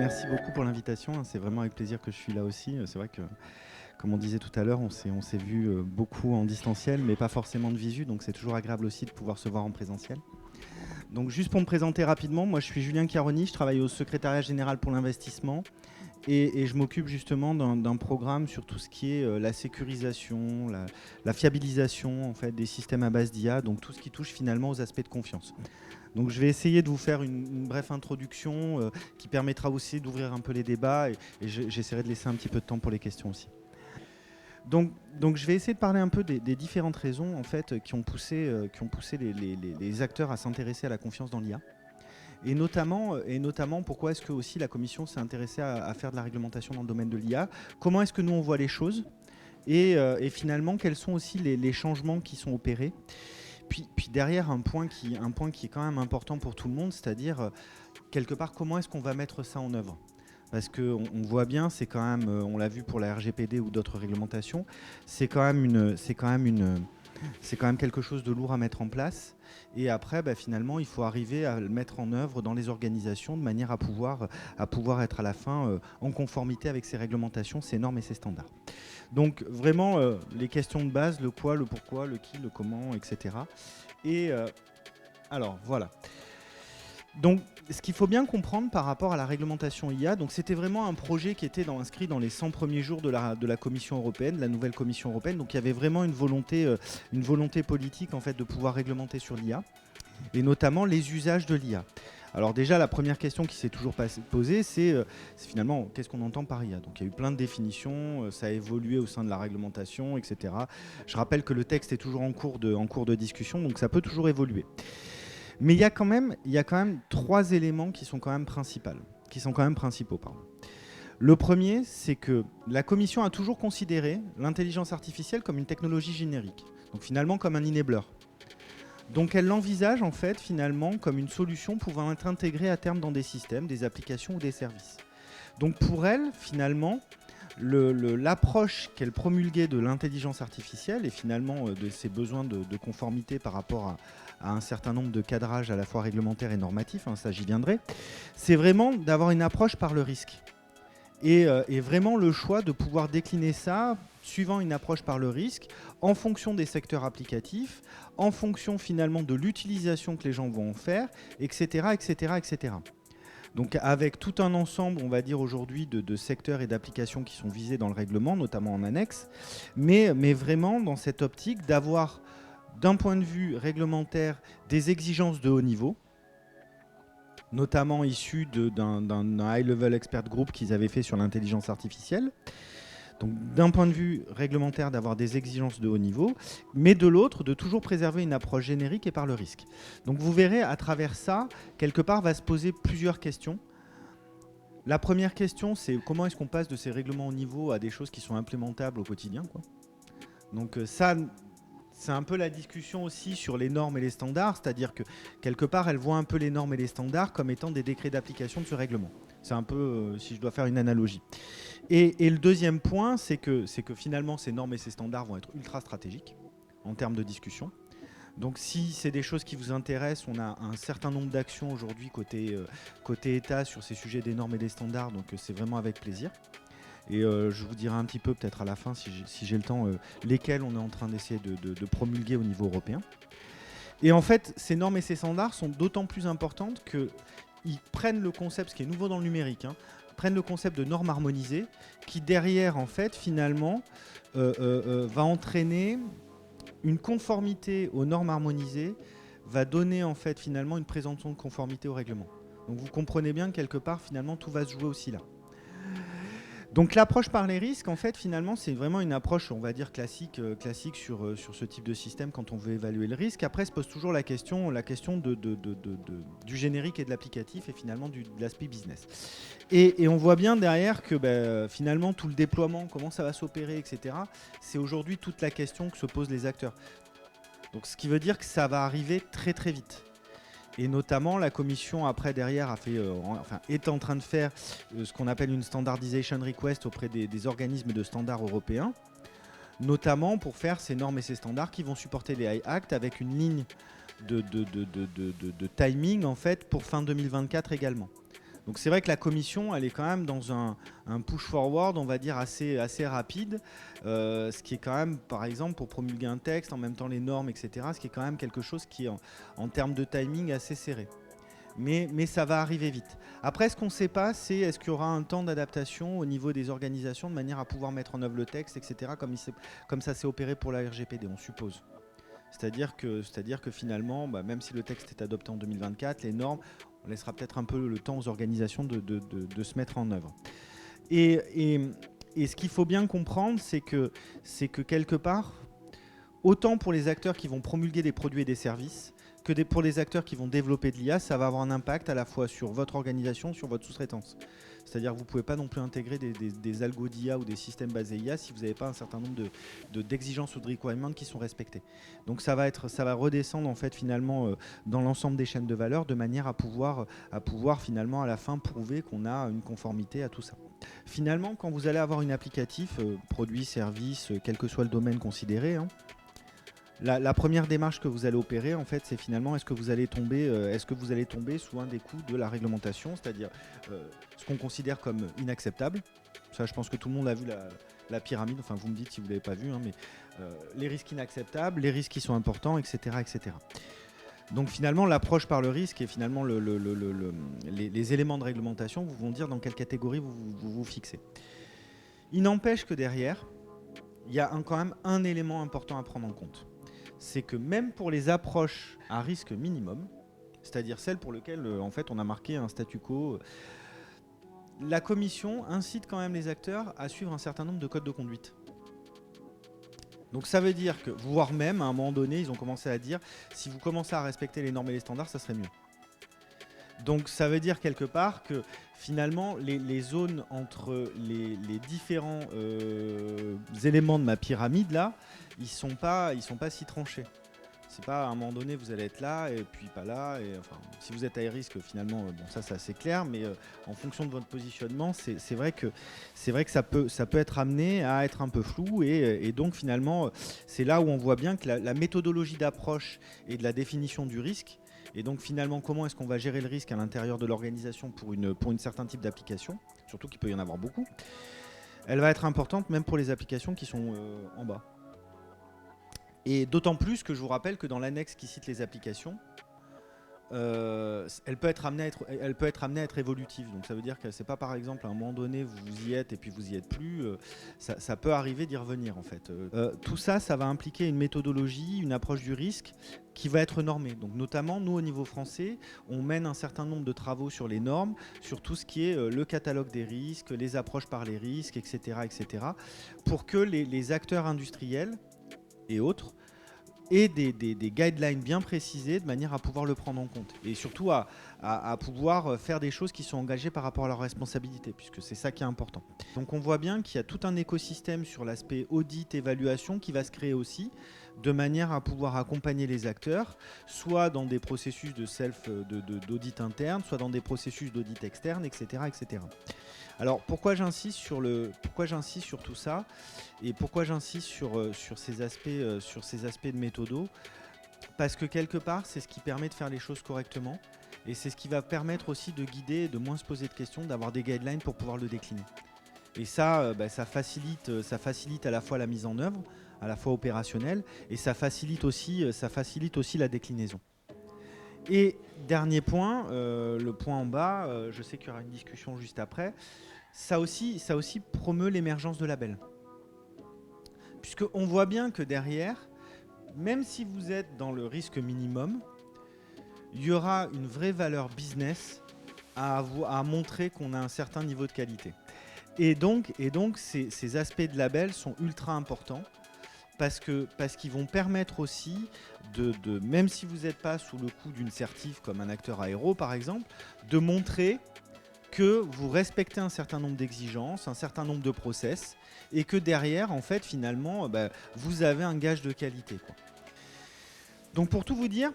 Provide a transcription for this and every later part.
merci beaucoup pour l'invitation. C'est vraiment avec plaisir que je suis là aussi. C'est vrai que, comme on disait tout à l'heure, on s'est vu beaucoup en distanciel, mais pas forcément de visu. Donc c'est toujours agréable aussi de pouvoir se voir en présentiel. Donc juste pour me présenter rapidement, moi je suis Julien Chiaroni, je travaille au secrétariat général pour l'investissement et je m'occupe justement d'un programme sur tout ce qui est la sécurisation, la fiabilisation en fait, des systèmes à base d'IA, donc tout ce qui touche finalement aux aspects de confiance. Donc je vais essayer de vous faire une brève introduction qui permettra aussi d'ouvrir un peu les débats et j'essaierai de laisser un petit peu de temps pour les questions aussi. Donc je vais essayer de parler un peu des différentes raisons en fait, qui ont poussé les acteurs à s'intéresser à la confiance dans l'IA. Et notamment pourquoi est-ce que aussi la Commission s'est intéressée à faire de la réglementation dans le domaine de l'IA. Comment est-ce que nous on voit les choses et finalement quels sont aussi les changements qui sont opérés. Puis derrière un point qui est quand même important pour tout le monde, c'est-à-dire quelque part comment est-ce qu'on va mettre ça en œuvre. Parce qu'on voit bien, c'est quand même, on l'a vu pour la RGPD ou d'autres réglementations, c'est quand même quelque chose de lourd à mettre en place. Et après, finalement, il faut arriver à le mettre en œuvre dans les organisations de manière à pouvoir être à la fin en conformité avec ces réglementations, ces normes et ces standards. Donc vraiment, les questions de base, le quoi, le pourquoi, le qui, le comment, etc. Et alors, voilà. Donc, ce qu'il faut bien comprendre par rapport à la réglementation IA, donc c'était vraiment un projet qui était inscrit dans les 100 premiers jours de la Commission européenne, la nouvelle Commission européenne. Donc, il y avait vraiment une volonté politique en fait de pouvoir réglementer sur l'IA et notamment les usages de l'IA. Alors déjà, la première question qui s'est toujours posée, c'est finalement qu'est-ce qu'on entend par IA. Donc il y a eu plein de définitions, ça a évolué au sein de la réglementation, etc. Je rappelle que le texte est toujours en cours de discussion, donc ça peut toujours évoluer. Mais il y a quand même 3 éléments qui sont quand même principaux. Le premier, c'est que la Commission a toujours considéré l'intelligence artificielle comme une technologie générique, donc finalement comme un enabler. Donc elle l'envisage en fait finalement comme une solution pouvant être intégrée à terme dans des systèmes, des applications ou des services. Donc pour elle, finalement, l'approche qu'elle promulguait de l'intelligence artificielle et finalement de ses besoins de conformité par rapport à un certain nombre de cadrages à la fois réglementaires et normatifs, ça j'y viendrai, c'est vraiment d'avoir une approche par le risque. Et vraiment le choix de pouvoir décliner ça suivant une approche par le risque, en fonction des secteurs applicatifs, en fonction finalement de l'utilisation que les gens vont en faire, etc. etc., etc. Donc avec tout un ensemble, on va dire aujourd'hui, de secteurs et d'applications qui sont visés dans le règlement, notamment en annexe, mais vraiment dans cette optique d'avoir, d'un point de vue réglementaire, des exigences de haut niveau, notamment issues d'un high-level expert group qu'ils avaient fait sur l'intelligence artificielle. Donc d'un point de vue réglementaire, d'avoir des exigences de haut niveau, mais de l'autre, de toujours préserver une approche générique et par le risque. Donc vous verrez, à travers ça, quelque part, va se poser plusieurs questions. La première question, c'est comment est-ce qu'on passe de ces règlements haut niveau à des choses qui sont implémentables au quotidien, quoi. Donc ça, c'est un peu la discussion aussi sur les normes et les standards, c'est-à-dire que quelque part, elle voit un peu les normes et les standards comme étant des décrets d'application de ce règlement. C'est un peu, si je dois faire une analogie. Et le deuxième point, c'est que finalement, ces normes et ces standards vont être ultra stratégiques en termes de discussion. Donc si c'est des choses qui vous intéressent, on a un certain nombre d'actions aujourd'hui côté État sur ces sujets des normes et des standards, donc c'est vraiment avec plaisir. Et je vous dirai un petit peu peut-être à la fin, si j'ai le temps, lesquels on est en train d'essayer de promulguer au niveau européen. Et en fait, ces normes et ces standards sont d'autant plus importantes qu'ils prennent le concept, ce qui est nouveau dans le numérique, prennent le concept de normes harmonisées, qui derrière, en fait, finalement, va entraîner une conformité aux normes harmonisées, va donner, en fait, finalement, une présomption de conformité au règlement. Donc vous comprenez bien que quelque part, finalement, tout va se jouer aussi là. Donc l'approche par les risques, en fait, finalement, c'est vraiment une approche, on va dire, classique sur ce type de système quand on veut évaluer le risque. Après, se pose toujours la question du générique et de l'applicatif et finalement de l'aspect business. Et on voit bien derrière que finalement, tout le déploiement, comment ça va s'opérer, etc., c'est aujourd'hui toute la question que se posent les acteurs. Donc ce qui veut dire que ça va arriver très très vite. Et notamment, la commission, après, derrière, est en train de faire ce qu'on appelle une standardization request auprès des organismes de standards européens, notamment pour faire ces normes et ces standards qui vont supporter les Act avec une ligne de timing, en fait, pour fin 2024 également. Donc c'est vrai que la commission, elle est quand même dans un push-forward, on va dire, assez rapide, ce qui est quand même, par exemple, pour promulguer un texte, en même temps les normes, etc., ce qui est quand même quelque chose qui est en termes de timing assez serré. Mais ça va arriver vite. Après, ce qu'on ne sait pas, c'est est-ce qu'il y aura un temps d'adaptation au niveau des organisations de manière à pouvoir mettre en œuvre le texte, etc., comme ça s'est opéré pour la RGPD, on suppose. C'est-à-dire que finalement, même si le texte est adopté en 2024, les normes, on laissera peut-être un peu le temps aux organisations de se mettre en œuvre. Et ce qu'il faut bien comprendre, c'est que quelque part, autant pour les acteurs qui vont promulguer des produits et des services, que pour les acteurs qui vont développer de l'IA, ça va avoir un impact à la fois sur votre organisation, sur votre sous-traitance. C'est-à-dire que vous ne pouvez pas non plus intégrer des algos d'IA ou des systèmes basés IA si vous n'avez pas un certain nombre d'exigences ou de requirements qui sont respectés. Donc ça va redescendre en fait finalement dans l'ensemble des chaînes de valeur de manière à pouvoir finalement à la fin prouver qu'on a une conformité à tout ça. Finalement, quand vous allez avoir une applicatif, produit, service, quel que soit le domaine considéré, la première démarche que vous allez opérer, en fait, c'est finalement est-ce que vous allez tomber sous un des coûts de la réglementation, c'est-à-dire ce qu'on considère comme inacceptable. Ça, je pense que tout le monde a vu la pyramide. Enfin, vous me dites si vous ne l'avez pas vu, mais les risques inacceptables, les risques qui sont importants, etc., etc. Donc finalement, l'approche par le risque et finalement les éléments de réglementation vous vont dire dans quelle catégorie vous fixez. Il n'empêche que derrière, il y a quand même un élément important à prendre en compte. C'est que même pour les approches à risque minimum, c'est-à-dire celles pour lesquelles en fait, on a marqué un statu quo, la commission incite quand même les acteurs à suivre un certain nombre de codes de conduite. Donc ça veut dire que, voire même, à un moment donné, ils ont commencé à dire si vous commencez à respecter les normes et les standards, ça serait mieux. Donc ça veut dire quelque part que finalement les zones entre les différents éléments de ma pyramide là, ils sont pas si tranchés. C'est pas à un moment donné vous allez être là et puis pas là. Et, enfin, si vous êtes à risque finalement, bon ça c'est assez clair, mais en fonction de votre positionnement, c'est vrai que ça peut être amené à être un peu flou et donc finalement c'est là où on voit bien que la méthodologie d'approche et de la définition du risque. Et donc finalement, comment est-ce qu'on va gérer le risque à l'intérieur de l'organisation pour une certain type d'application, surtout qu'il peut y en avoir beaucoup, elle va être importante même pour les applications qui sont en bas. Et d'autant plus que je vous rappelle que dans l'annexe qui cite les applications, elle peut être amenée à être évolutive. Donc ça veut dire que c'est pas par exemple à un moment donné vous y êtes et puis vous y êtes plus. Ça peut arriver d'y revenir en fait. Tout ça, ça va impliquer une méthodologie, une approche du risque qui va être normée. Donc notamment nous au niveau français, on mène un certain nombre de travaux sur les normes, sur tout ce qui est le catalogue des risques, les approches par les risques, etc., etc., pour que les acteurs industriels et autres et des guidelines bien précisées de manière à pouvoir le prendre en compte et surtout à pouvoir faire des choses qui sont engagées par rapport à leur responsabilité, puisque c'est ça qui est important. Donc on voit bien qu'il y a tout un écosystème sur l'aspect audit, évaluation qui va se créer aussi, de manière à pouvoir accompagner les acteurs, soit dans des processus de d'audit interne, soit dans des processus d'audit externe, etc., etc. Alors pourquoi j'insiste sur tout ça et pourquoi j'insiste sur ces aspects de méthodo? Parce que quelque part c'est ce qui permet de faire les choses correctement et c'est ce qui va permettre aussi de guider, de moins se poser de questions, d'avoir des guidelines pour pouvoir le décliner. Et ça, ça facilite à la fois la mise en œuvre, à la fois opérationnelle, et ça facilite aussi la déclinaison. Et dernier point, le point en bas, je sais qu'il y aura une discussion juste après, ça aussi promeut l'émergence de labels. Puisqu'on voit bien que derrière, même si vous êtes dans le risque minimum, il y aura une vraie valeur business à montrer qu'on a un certain niveau de qualité. Et donc ces aspects de label sont ultra importants parce qu'ils vont permettre aussi de même si vous n'êtes pas sous le coup d'une certif comme un acteur aéro par exemple, de montrer que vous respectez un certain nombre d'exigences, un certain nombre de process et que derrière en fait finalement vous avez un gage de qualité, quoi. Donc pour tout vous dire,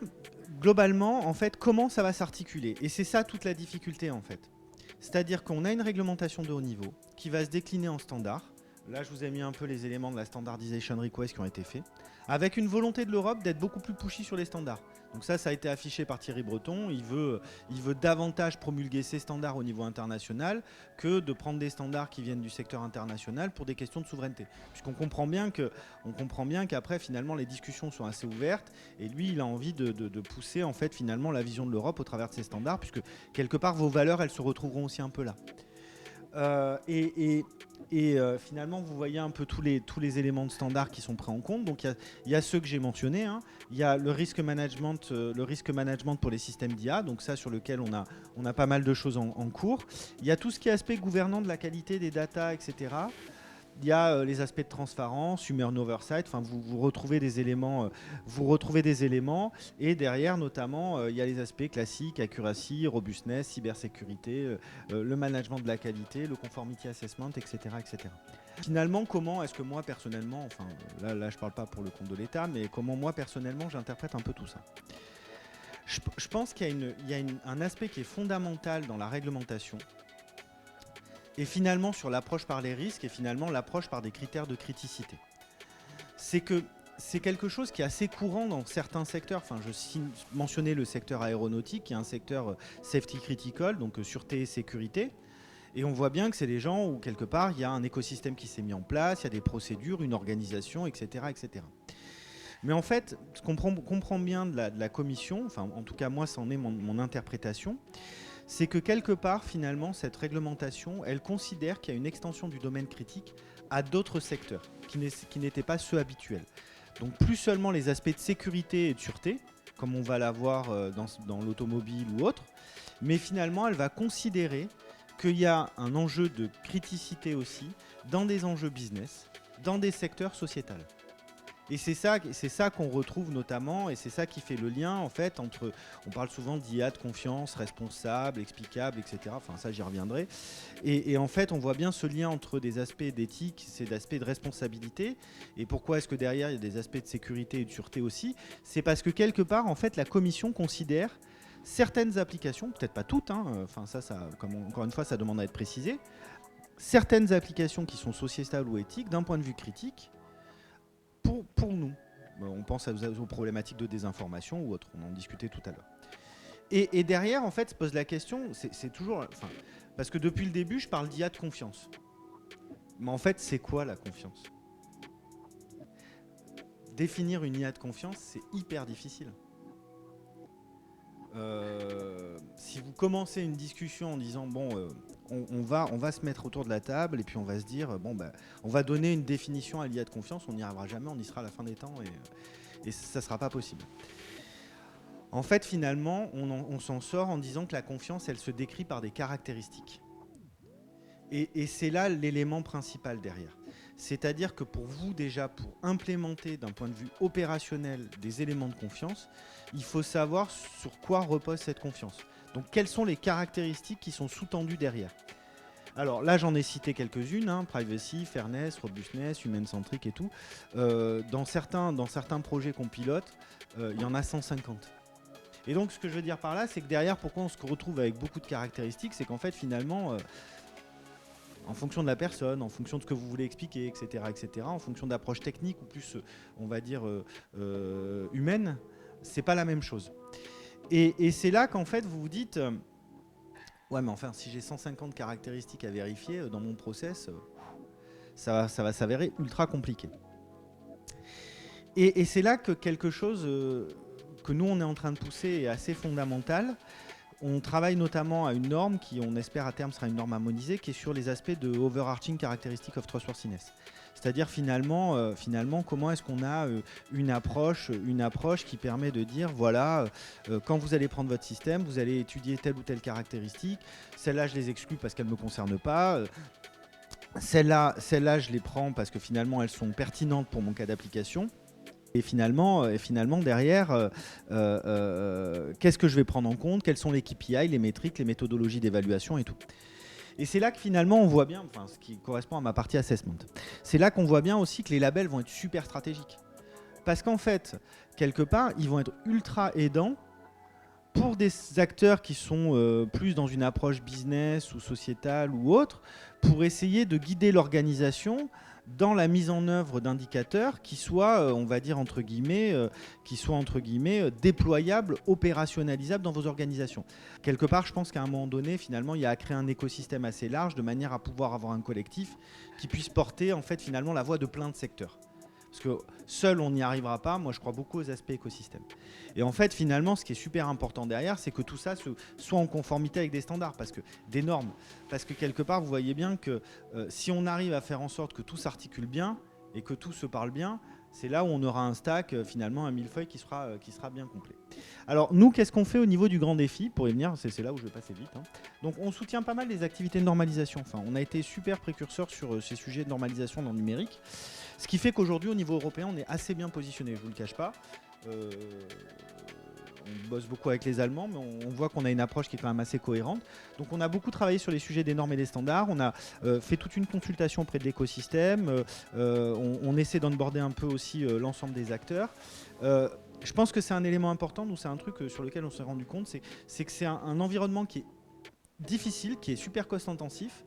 globalement en fait comment ça va s'articuler, et c'est ça toute la difficulté en fait. C'est-à-dire qu'on a une réglementation de haut niveau qui va se décliner en standard. Là, je vous ai mis un peu les éléments de la standardization request qui ont été faits. avec une volonté de l'Europe d'être beaucoup plus pushy sur les standards. Donc ça a été affiché par Thierry Breton. Il veut davantage promulguer ces standards au niveau international que de prendre des standards qui viennent du secteur international pour des questions de souveraineté. Puisqu'on comprend bien qu'après, finalement, les discussions sont assez ouvertes. Et lui, il a envie de pousser, en fait, finalement, la vision de l'Europe au travers de ces standards, puisque quelque part, vos valeurs, elles se retrouveront aussi un peu là. Finalement, vous voyez un peu tous les éléments de standard qui sont pris en compte. Donc, il y a ceux que j'ai mentionnés. Il y a le risque management pour les systèmes d'IA, donc ça sur lequel on a pas mal de choses en cours. Il y a tout ce qui est aspect gouvernant de la qualité des data, etc. Il y a les aspects de transparence, human oversight. Enfin, vous retrouvez des éléments, et derrière notamment il y a les aspects classiques, accuracy, robustness, cybersécurité, le management de la qualité, le conformity assessment, etc., etc. Finalement, comment est-ce que moi personnellement, enfin là je parle pas pour le compte de l'État, mais comment moi personnellement j'interprète un peu tout ça. Je pense qu'il y a un aspect qui est fondamental dans la réglementation. Et finalement sur l'approche par les risques et finalement l'approche par des critères de criticité. C'est que c'est quelque chose qui est assez courant dans certains secteurs. Enfin, je mentionnais le secteur aéronautique, qui est un secteur safety critical, donc sûreté et sécurité. Et on voit bien que c'est des gens où quelque part il y a un écosystème qui s'est mis en place, il y a des procédures, une organisation, etc., etc. Mais en fait, ce qu'on comprend bien de la commission, enfin en tout cas moi c'en est mon interprétation, c'est que quelque part, finalement, cette réglementation, elle considère qu'il y a une extension du domaine critique à d'autres secteurs qui n'étaient pas ceux habituels. Donc plus seulement les aspects de sécurité et de sûreté, comme on va l'avoir dans l'automobile ou autre, mais finalement, elle va considérer qu'il y a un enjeu de criticité aussi dans des enjeux business, dans des secteurs sociétals. Et c'est ça qu'on retrouve notamment, et c'est ça qui fait le lien en fait entre, on parle souvent d'IA de confiance, responsable, explicable, etc. Enfin ça j'y reviendrai. Et en fait on voit bien ce lien entre des aspects d'éthique, ces aspects de responsabilité. Et pourquoi est-ce que derrière il y a des aspects de sécurité et de sûreté aussi? C'est parce que quelque part en fait la commission considère certaines applications, peut-être pas toutes, enfin ça comme encore une fois ça demande à être précisé, certaines applications qui sont sociétales ou éthiques d'un point de vue critique. Pour nous, on pense aux problématiques de désinformation ou autres, on en discutait tout à l'heure. Et derrière, en fait, se pose la question, c'est toujours... Parce que depuis le début, je parle d'IA de confiance. Mais en fait, c'est quoi la confiance? Définir une IA de confiance, c'est hyper difficile. Si vous commencez une discussion en disant on va se mettre autour de la table et puis on va se dire on va donner une définition à l'IA de confiance, on n'y arrivera jamais, on y sera à la fin des temps et ça sera pas possible. En fait finalement on s'en sort en disant que la confiance elle se décrit par des caractéristiques et c'est là l'élément principal derrière. C'est-à-dire que pour vous déjà, pour implémenter d'un point de vue opérationnel des éléments de confiance, il faut savoir sur quoi repose cette confiance. Donc quelles sont les caractéristiques qui sont sous-tendues derrière. Alors là j'en ai cité quelques-unes, privacy, fairness, robustness, human-centric et tout. Dans certains projets qu'on pilote, il y en a 150. Et donc ce que je veux dire par là, c'est que derrière, pourquoi on se retrouve avec beaucoup de caractéristiques, c'est qu'en fait finalement... en fonction de la personne, en fonction de ce que vous voulez expliquer, etc., en fonction d'approches techniques ou plus, on va dire, humaines, c'est pas la même chose. Et c'est là qu'en fait, vous vous dites, ouais, mais enfin, si j'ai 150 caractéristiques à vérifier dans mon process, ça va s'avérer ultra compliqué. Et c'est là que quelque chose que nous, on est en train de pousser est assez fondamental. On travaille notamment à une norme qui, on espère à terme, sera une norme harmonisée, qui est sur les aspects de overarching characteristic of trustworthiness. C'est-à-dire finalement, comment est-ce qu'on a une approche qui permet de dire, voilà, quand vous allez prendre votre système, vous allez étudier telle ou telle caractéristique. Celles-là, je les exclus parce qu'elles ne me concernent pas. Celles-là, je les prends parce que finalement, elles sont pertinentes pour mon cas d'application. Et finalement derrière, qu'est-ce que je vais prendre en compte? Quels sont les KPI, les métriques, les méthodologies d'évaluation et tout. Et c'est là que finalement on voit bien, enfin ce qui correspond à ma partie assessment, c'est là qu'on voit bien aussi que les labels vont être super stratégiques. Parce qu'en fait, quelque part, ils vont être ultra aidants Pour des acteurs qui sont plus dans une approche business ou sociétale ou autre, pour essayer de guider l'organisation dans la mise en œuvre d'indicateurs qui soient, on va dire entre guillemets, déployables, opérationnalisables dans vos organisations. Quelque part, je pense qu'à un moment donné, finalement, il y a à créer un écosystème assez large de manière à pouvoir avoir un collectif qui puisse porter, en fait, finalement, la voix de plein de secteurs. Parce que seul, on n'y arrivera pas. Moi, je crois beaucoup aux aspects écosystème. Et en fait, finalement, ce qui est super important derrière, c'est que tout ça soit en conformité avec des standards, des normes. Parce que quelque part, vous voyez bien que si on arrive à faire en sorte que tout s'articule bien et que tout se parle bien, c'est là où on aura un stack, finalement, un millefeuille qui sera bien complet. Alors, nous, qu'est-ce qu'on fait au niveau du grand défi? Pour y venir, c'est là où je vais passer vite. Donc, on soutient pas mal les activités de normalisation. Enfin, on a été super précurseurs sur ces sujets de normalisation dans le numérique. Ce qui fait qu'aujourd'hui, au niveau européen, on est assez bien positionné, je ne vous le cache pas. On bosse beaucoup avec les Allemands, mais on voit qu'on a une approche qui est quand même assez cohérente. Donc on a beaucoup travaillé sur les sujets des normes et des standards. On a fait toute une consultation auprès de l'écosystème. On essaie d'onboarder un peu aussi l'ensemble des acteurs. Je pense que c'est un élément important. Nous, c'est un truc sur lequel on s'est rendu compte. C'est que c'est un environnement qui est difficile, qui est super cost-intensif.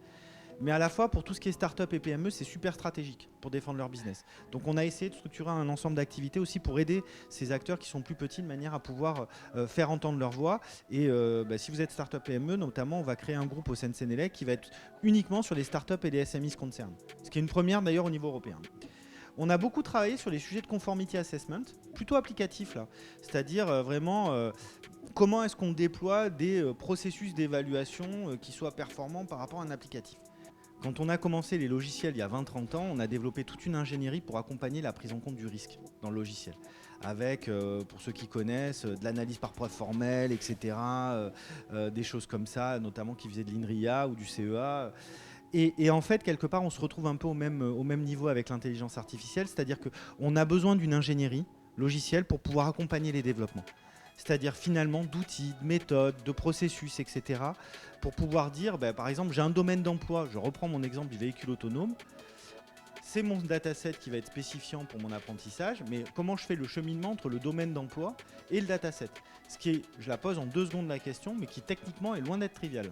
Mais à la fois, pour tout ce qui est start-up et PME, c'est super stratégique pour défendre leur business. Donc on a essayé de structurer un ensemble d'activités aussi pour aider ces acteurs qui sont plus petits de manière à pouvoir faire entendre leur voix. Et si vous êtes start-up PME, notamment, on va créer un groupe au Sensenelec qui va être uniquement sur les start-up et les SMEs concernés. Ce qui est une première d'ailleurs au niveau européen. On a beaucoup travaillé sur les sujets de conformity assessment, plutôt applicatifs là. C'est-à-dire vraiment comment est-ce qu'on déploie des processus d'évaluation qui soient performants par rapport à un applicatif. Quand on a commencé les logiciels il y a 20-30 ans, on a développé toute une ingénierie pour accompagner la prise en compte du risque dans le logiciel. Avec, pour ceux qui connaissent, de l'analyse par preuve formelle, etc. Des choses comme ça, notamment qui faisaient de l'INRIA ou du CEA. Et en fait, quelque part, on se retrouve un peu au même niveau avec l'intelligence artificielle, c'est-à-dire qu'on a besoin d'une ingénierie logicielle pour pouvoir accompagner les développements. C'est-à-dire finalement d'outils, de méthodes, de processus, etc. pour pouvoir dire, par exemple, j'ai un domaine d'emploi, je reprends mon exemple du véhicule autonome, c'est mon dataset qui va être spécifiant pour mon apprentissage, mais comment je fais le cheminement entre le domaine d'emploi et le dataset? Ce qui est, je la pose en 2 secondes la question, mais qui techniquement est loin d'être trivial.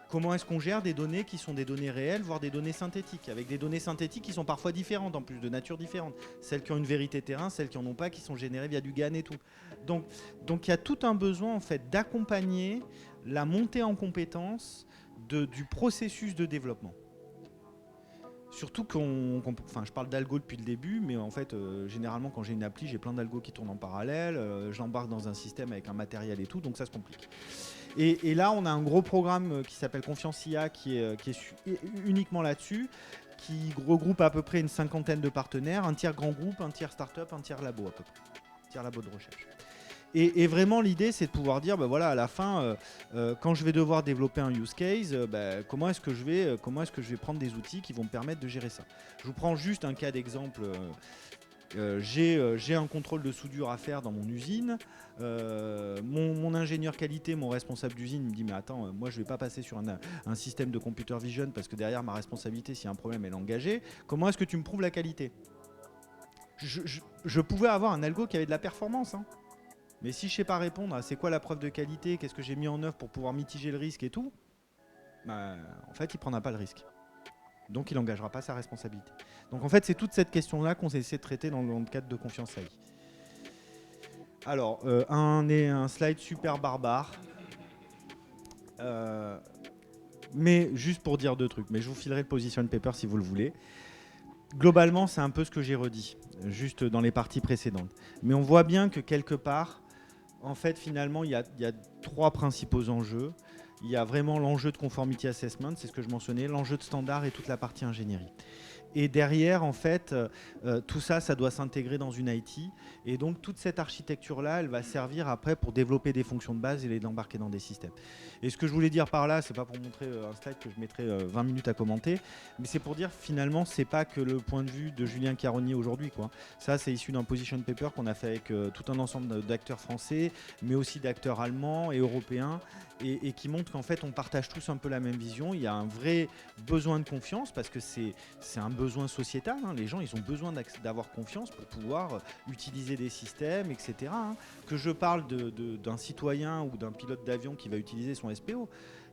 Comment est-ce qu'on gère des données qui sont des données réelles, voire des données synthétiques, avec des données synthétiques qui sont parfois différentes, en plus de nature différente. Celles qui ont une vérité terrain, celles qui n'en ont pas, qui sont générées via du GAN et tout. Donc il y a tout un besoin en fait d'accompagner la montée en compétence du processus de développement. Surtout je parle d'algo depuis le début, mais en fait, généralement, quand j'ai une appli, j'ai plein d'algos qui tournent en parallèle. Je l'embarque dans un système avec un matériel et tout, donc ça se complique. Et là, on a un gros programme qui s'appelle Confiance IA, qui est uniquement là-dessus, qui regroupe à peu près une 50aine de partenaires, un tiers grand groupe, un tiers start-up, un tiers labo à peu près, un tiers labo de recherche. Et vraiment, l'idée, c'est de pouvoir dire, voilà, à la fin, quand je vais devoir développer un use case, comment est-ce que je vais prendre des outils qui vont me permettre de gérer ça. Je vous prends juste un cas d'exemple. J'ai un contrôle de soudure à faire dans mon usine. Mon ingénieur qualité, mon responsable d'usine me dit mais attends, moi je vais pas passer sur un système de computer vision parce que derrière ma responsabilité, s'il y a un problème, elle est engagée. Comment est-ce que tu me prouves la qualité? Je pouvais avoir un algo qui avait de la performance, mais si je sais pas répondre à c'est quoi la preuve de qualité, qu'est-ce que j'ai mis en œuvre pour pouvoir mitiger le risque et tout, en fait il prendra pas le risque. Donc il n'engagera pas sa responsabilité. Donc en fait c'est toute cette question-là qu'on essaie de traiter dans le cadre de Confiance AI. Alors un slide super barbare. Mais juste pour dire 2 trucs, mais je vous filerai le position paper si vous le voulez. Globalement c'est un peu ce que j'ai redit, juste dans les parties précédentes. Mais on voit bien que quelque part, en fait finalement il y a 3 principaux enjeux. Il y a vraiment l'enjeu de conformity assessment, c'est ce que je mentionnais, l'enjeu de standard et toute la partie ingénierie. Et derrière, en fait, tout ça, ça doit s'intégrer dans une IT. Et donc, toute cette architecture-là, elle va servir après pour développer des fonctions de base et les embarquer dans des systèmes. Et ce que je voulais dire par là, c'est pas pour montrer un slide que je mettrai 20 minutes à commenter, mais c'est pour dire finalement, c'est pas que le point de vue de Julien Caronnier aujourd'hui, quoi. Ça, c'est issu d'un position paper qu'on a fait avec tout un ensemble d'acteurs français, mais aussi d'acteurs allemands et européens, et qui montre qu'en fait, on partage tous un peu la même vision. Il y a un vrai besoin de confiance parce que c'est un besoin besoin sociétal, hein. Les gens, ils ont besoin d'avoir confiance pour pouvoir utiliser des systèmes, etc., hein. Que je parle d'un citoyen ou d'un pilote d'avion qui va utiliser son SPO.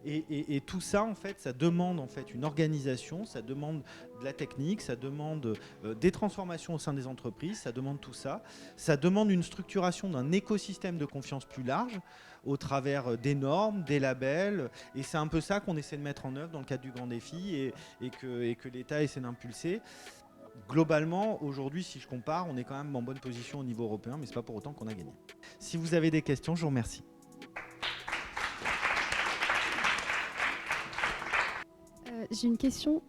Et tout ça, en fait, ça demande en fait une organisation, ça demande de la technique, ça demande des transformations au sein des entreprises, ça demande tout ça. Ça demande une structuration d'un écosystème de confiance plus large au travers des normes, des labels. Et c'est un peu ça qu'on essaie de mettre en œuvre dans le cadre du Grand Défi et que l'État essaie d'impulser. Globalement, aujourd'hui, si je compare, on est quand même en bonne position au niveau européen, mais ce n'est pas pour autant qu'on a gagné. Si vous avez des questions, je vous remercie. J'ai une question.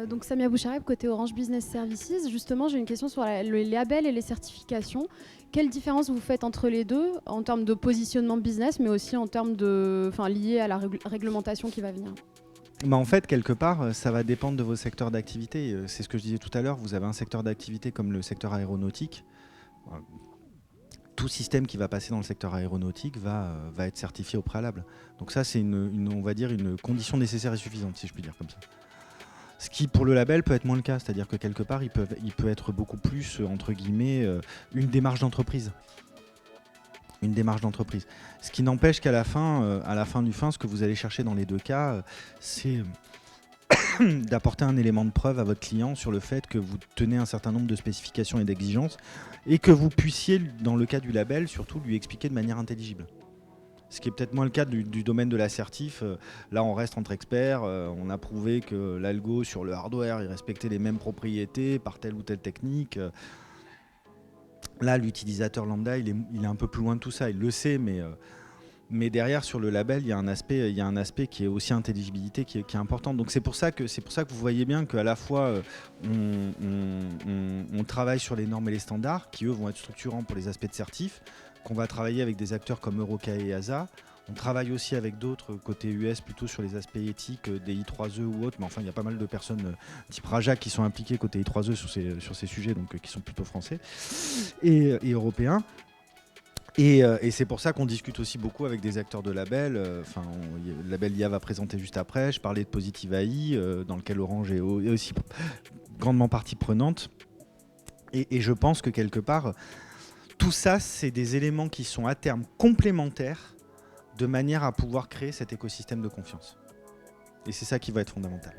Donc Samia Bouchareb, côté Orange Business Services. Justement, j'ai une question sur les labels et les certifications. Quelle différence vous faites entre les deux en termes de positionnement business, mais aussi en termes lié à la réglementation qui va venir? En fait, quelque part, ça va dépendre de vos secteurs d'activité. C'est ce que je disais tout à l'heure. Vous avez un secteur d'activité comme le secteur aéronautique. Tout système qui va passer dans le secteur aéronautique va être certifié au préalable. Donc ça, c'est on va dire une condition nécessaire et suffisante, si je puis dire comme ça. Ce qui, pour le label, peut être moins le cas. C'est-à-dire que quelque part, il peut être beaucoup plus, entre guillemets, une démarche d'entreprise. Une démarche d'entreprise. Ce qui n'empêche qu'à la fin du fin, ce que vous allez chercher dans les deux cas, c'est d'apporter un élément de preuve à votre client sur le fait que vous tenez un certain nombre de spécifications et d'exigences et que vous puissiez, dans le cas du label, surtout lui expliquer de manière intelligible. Ce qui est peut-être moins le cas du domaine de l'assertif. Là, on reste entre experts. On a prouvé que l'algo sur le hardware, il respectait les mêmes propriétés par telle ou telle technique. Là, l'utilisateur lambda, il est un peu plus loin de tout ça. Il le sait, mais derrière, sur le label, il y a un aspect qui est aussi intelligibilité qui est important. Donc c'est pour ça que vous voyez bien qu'à la fois, on travaille sur les normes et les standards, qui eux vont être structurants pour les aspects de certif, qu'on va travailler avec des acteurs comme Euroca et EASA. On travaille aussi avec d'autres côté US, plutôt sur les aspects éthiques des I3E ou autres. Mais enfin, il y a pas mal de personnes type Raja qui sont impliquées côté I3E sur ces sujets, donc qui sont plutôt français et européens. Et c'est pour ça qu'on discute aussi beaucoup avec des acteurs de labels. Le label IA va présenter juste après. Je parlais de Positive AI, dans lequel Orange est aussi grandement partie prenante. Et je pense que quelque part, tout ça, c'est des éléments qui sont à terme complémentaires de manière à pouvoir créer cet écosystème de confiance. Et c'est ça qui va être fondamental.